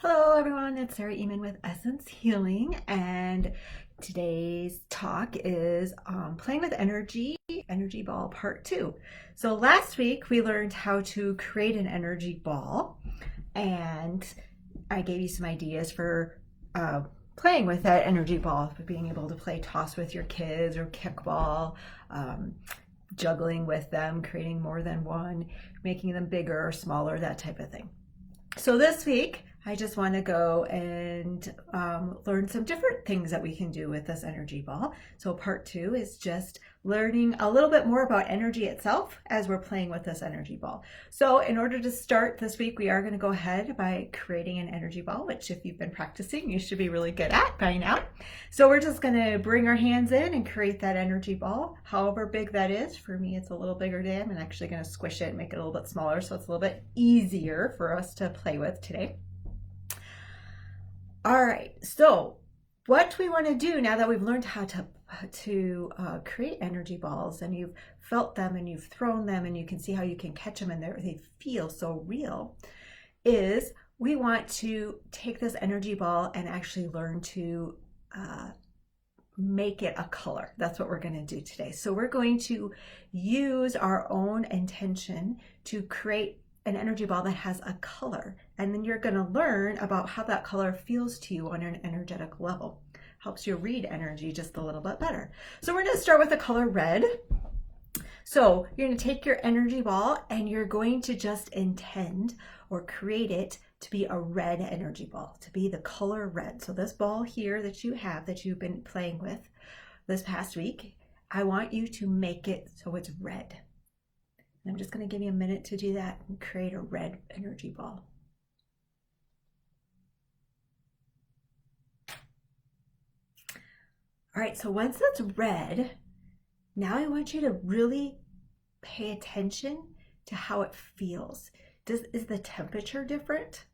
Hello everyone, it's Sarah Emond with Essence Healing, and today's talk is playing with energy ball part 2. So last week we learned how to create an energy ball, and I gave you some ideas for playing with that energy ball, being able to play toss with your kids or kickball, juggling with them, creating more than one, making them bigger or smaller, that type of thing. So this week, I just want to go and learn some different things that we can do with this energy ball. So part 2 is just learning a little bit more about energy itself as we're playing with this energy ball. So in order to start this week, we are going to go ahead by creating an energy ball, which if you've been practicing, you should be really good at by now. So we're just going to bring our hands in and create that energy ball, however big that is. For me, it's a little bigger today. I'm actually going to squish it and make it a little bit smaller so it's a little bit easier for us to play with today. All right, so what we want to do now that we've learned how to create energy balls, and you've felt them and you've thrown them and you can see how you can catch them and they feel so real, is we want to take this energy ball and actually learn to make it a color. That's what we're going to do today. So we're going to use our own intention to create an energy ball that has a color, and then you're going to learn about how that color feels to you on an energetic level. Helps you read energy just a little bit better. So we're going to start with the color red. So you're going to take your energy ball and you're going to just intend or create it to be a red energy ball, to be the color red. So this ball here that you have, that you've been playing with this past week, I want you to make it so it's red. I'm just going to give you a minute to do that and create a red energy ball. All right, so once that's red, now I want you to really pay attention to how it feels. Is the temperature different?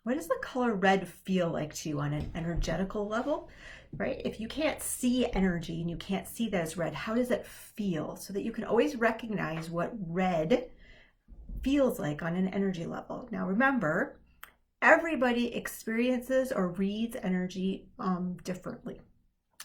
What does the color red feel like to you on an energetical level, right? If you can't see energy and you can't see that as red, how does it feel? So that you can always recognize what red feels like on an energy level. Now remember, everybody experiences or reads energy differently.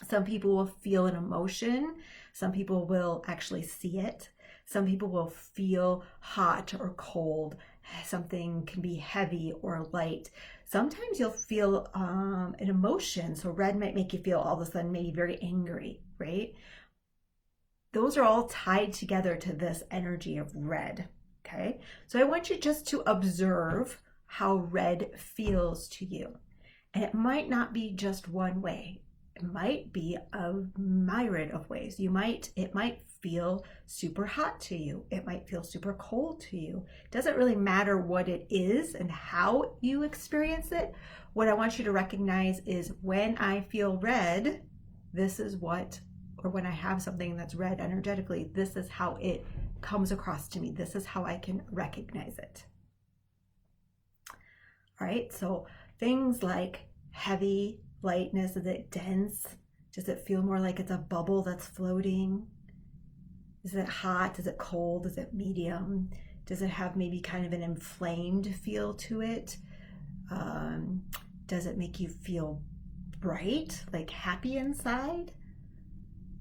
Some people will feel an emotion. Some people will actually see it. Some people will feel hot or cold. Something can be heavy or light. Sometimes you'll feel an emotion. So red might make you feel all of a sudden maybe very angry, right? Those are all tied together to this energy of red, okay? So I want you just to observe how red feels to you. And it might not be just one way. It might be a myriad of ways. It might feel super hot to you. It might feel super cold to you. It doesn't really matter what it is and how you experience it. What I want you to recognize is when I feel red, this is what, or when I have something that's red energetically, this is how it comes across to me. This is how I can recognize it. All right, so things like heavy, lightness, is it dense? Does it feel more like it's a bubble that's floating? Is it hot? Is it cold? Is it medium? Does it have maybe kind of an inflamed feel to it? Does it make you feel bright, like happy inside?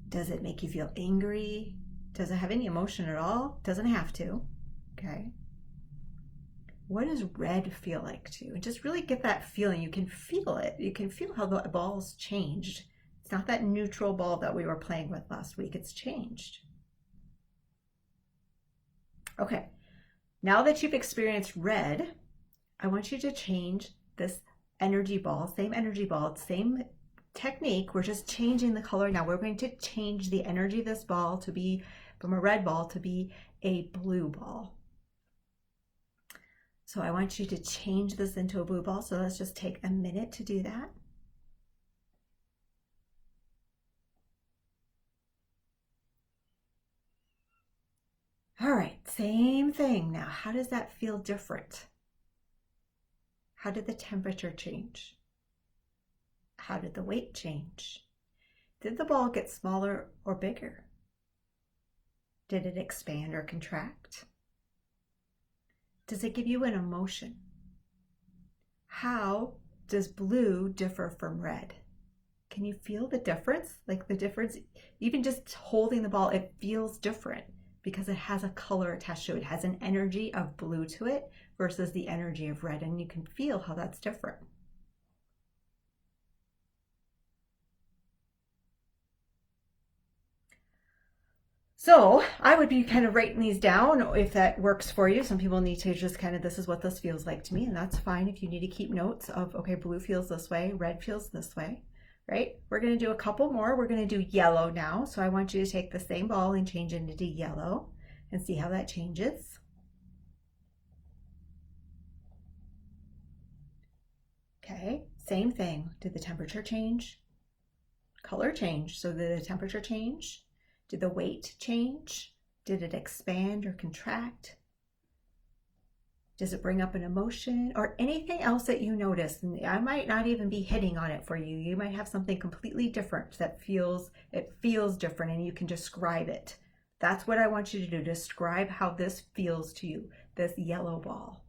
Does it make you feel angry? Does it have any emotion at all? Doesn't have to, okay? What does red feel like to you? And just really get that feeling. You can feel it. You can feel how the ball's changed. It's not that neutral ball that we were playing with last week. It's changed. Okay, now that you've experienced red, I want you to change this energy ball, same energy ball, same technique. We're just changing the color. Now we're going to change the energy of this ball to be from a red ball to be a blue ball. So I want you to change this into a blue ball. So let's just take a minute to do that. All right, same thing. Now, how does that feel different? How did the temperature change? How did the weight change? Did the ball get smaller or bigger? Did it expand or contract? Does it give you an emotion? how does blue differ from red? Can you feel the difference? Like the difference, even just holding the ball, it feels different because it has a color attached to it. It has an energy of blue to it versus the energy of red, and you can feel how that's different. So I would be kind of writing these down if that works for you. Some people need to just kind of, this is what this feels like to me, and that's fine if you need to keep notes of, okay, blue feels this way, red feels this way, right? We're going to do a couple more. We're going to do yellow now. So I want you to take the same ball and change it into yellow and see how that changes. Okay, same thing. Did the temperature change? Color change. So did the temperature change? Did the weight change? Did it expand or contract? Does it bring up an emotion or anything else that you notice? And I might not even be hitting on it for you. You might have something completely different that feels different and you can describe it. That's what I want you to do. Describe how this feels to you, this yellow ball.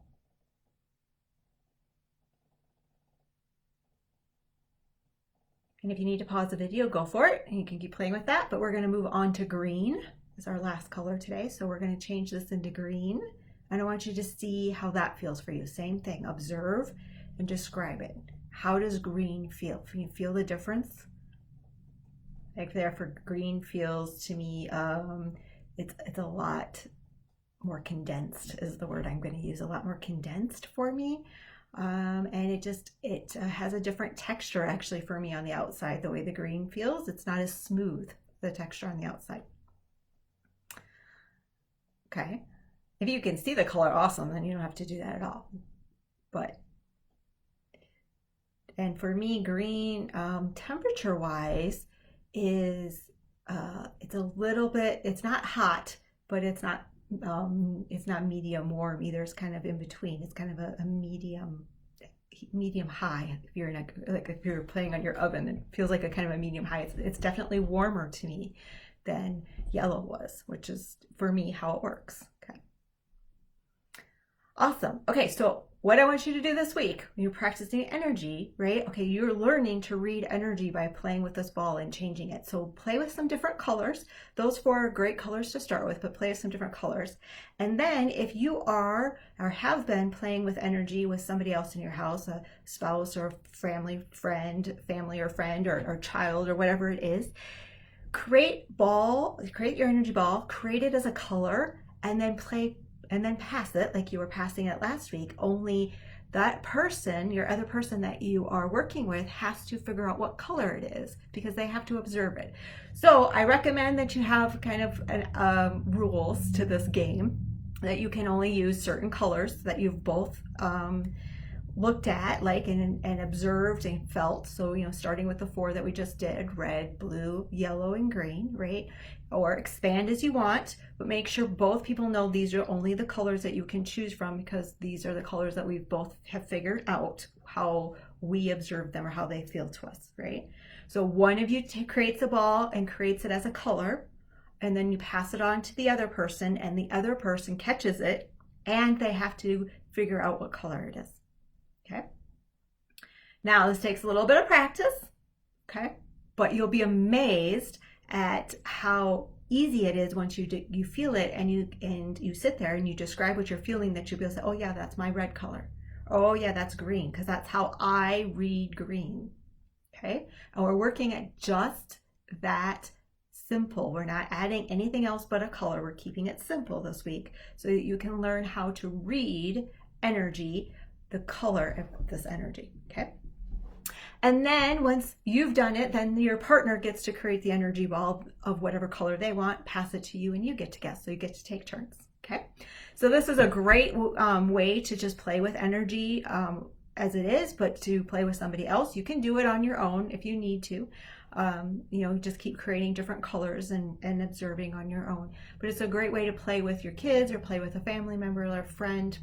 And if you need to pause the video, go for it. And you can keep playing with that, but we're gonna move on to green as our last color today. So we're gonna change this into green. And I want you to see how that feels for you. Same thing, observe and describe it. How does green feel? Can you feel the difference? Like there for green feels to me, it's a lot more condensed is the word I'm gonna use, a lot more condensed for me. And it has a different texture actually for me on the outside. The way the green feels, it's not as smooth, the texture on the outside. Okay, if you can see the color, awesome, then you don't have to do that at all. And for me, green, temperature wise, is it's a little bit, it's not hot, but it's not medium warm either. It's kind of in between. It's kind of a medium high. If you're if you're playing on your oven, it feels like a kind of a medium high. It's definitely warmer to me than yellow was, which is for me how it works. Okay. Awesome. Okay, so what I want you to do this week, when you're practicing energy, right? Okay, you're learning to read energy by playing with this ball and changing it. So play with some different colors. Those 4 are great colors to start with, but play with some different colors. And then if you are or have been playing with energy with somebody else in your house, a spouse or family or friend or child or whatever it is, create your energy ball, create it as a color, and then pass it like you were passing it last week. Only that person, your other person that you are working with, has to figure out what color it is because they have to observe it. So I recommend that you have kind of rules to this game, that you can only use certain colors that you've both looked at, like and observed and felt. So, starting with the 4 that we just did, red, blue, yellow, and green, right? Or expand as you want, but make sure both people know these are only the colors that you can choose from, because these are the colors that we both have figured out how we observe them or how they feel to us, right? So one of you creates a ball and creates it as a color, and then you pass it on to the other person, and the other person catches it, and they have to figure out what color it is. Okay. Now this takes a little bit of practice, okay, but you'll be amazed at how easy it is once you feel it and you sit there and you describe what you're feeling, that you'll be able to say, oh yeah, that's my red color. Oh yeah, that's green, because that's how I read green. Okay, and we're working at just that simple. We're not adding anything else but a color. We're keeping it simple this week so that you can learn how to read energy, the color of this energy. Okay. And then once you've done it, then your partner gets to create the energy ball of whatever color they want, pass it to you, and you get to guess. So you get to take turns. Okay. So this is a great way to just play with energy as it is, but to play with somebody else. You can do it on your own if you need to. Just keep creating different colors and observing on your own. But it's a great way to play with your kids or play with a family member or a friend,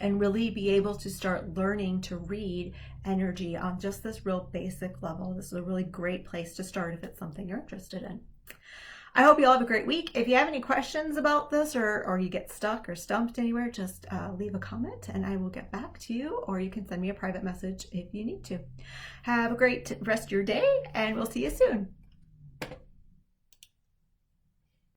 and really be able to start learning to read energy on just this real basic level. This is a really great place to start if it's something you're interested in. I hope you all have a great week. If you have any questions about this or you get stuck or stumped anywhere, just leave a comment and I will get back to you, or you can send me a private message if you need to. Have a great rest of your day and we'll see you soon.